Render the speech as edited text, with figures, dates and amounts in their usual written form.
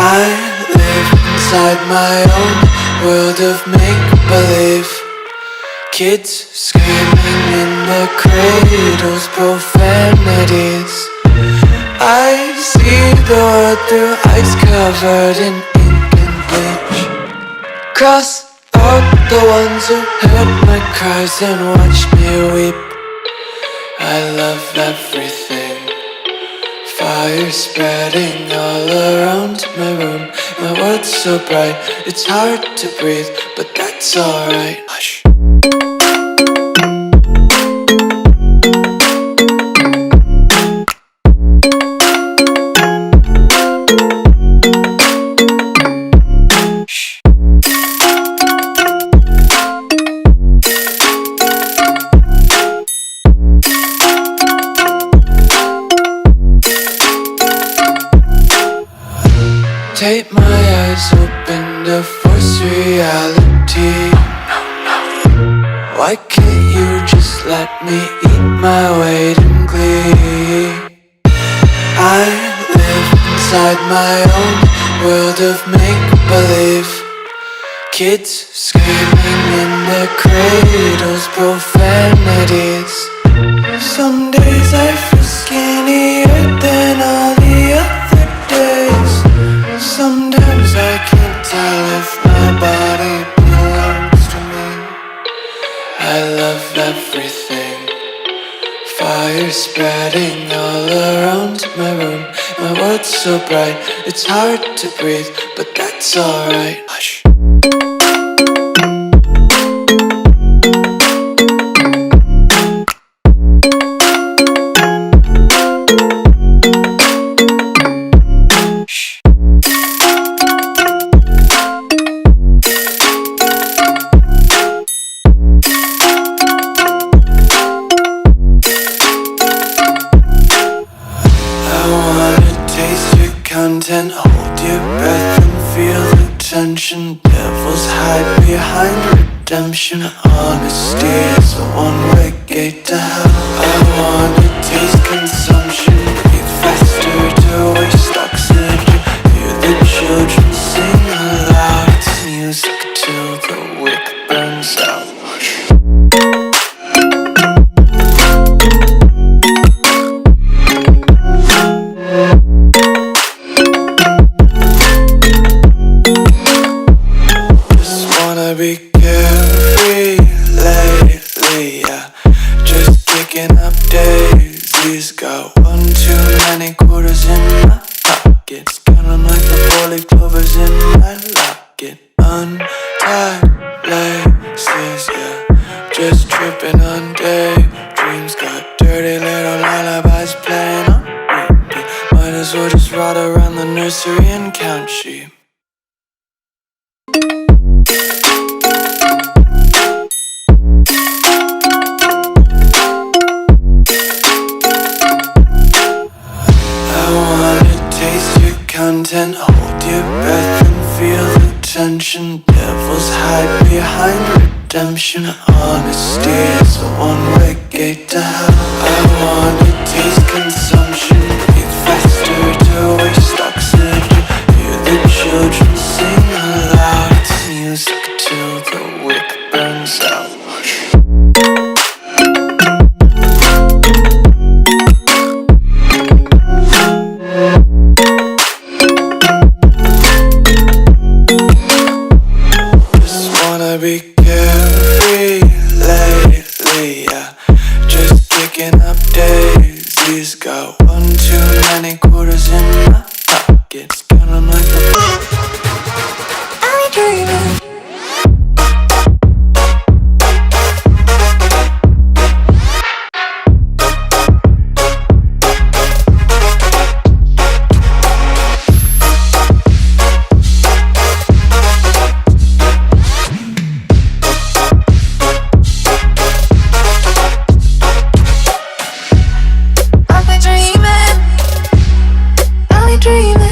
I live inside my own world of make-believe. Kids screaming in their cradles, profanities. I see the world through ice covered in ink and bleach. Cross out the ones who heard my cries and watched me weep. I love everything. Fire spreading all around my room. My world's so bright, it's hard to breathe, but that's alright. Hush. Tape my eyes open to force reality. Why can't you just let me eat my weight in glee? I live inside my own world of make-believe. Kids screaming in their cradles, profanities. Some days I feel skinnier than all the other days. Sometimes I can't tell if my body belongs to me. I love everything. Fire spreading all around my room. My world's so bright, it's hard to breathe, but that's alright. Hush. Content, hold your breath and feel the tension. Devils hide behind redemption. Honesty is a one-way gate to hell. I wanna taste consumption. Breathe faster to waste oxygen. Hear the children sing aloud. It's music till the wick burns out. Be carefree lately, yeah. Just kicking up daisies. Got one too many quarters in my pockets. Counting like the four-leaf clovers in my locket. Untied laces, yeah. Just tripping on daydreams. Got dirty little lullabies playing on repeat. Might as well just ride around the nursery and count sheep. Content, hold your breath and feel the tension. Devils hide behind redemption. Honesty is a one-way gate to hell. I wanna taste consumption. Breathe faster to waste oxygen. Hear the children sing aloud. It's music till the wick burns out. Be carefree lately, yeah. Just kicking up daisies. Got one too many quarters in my pockets. Counting like the Are we dreaming? Dreaming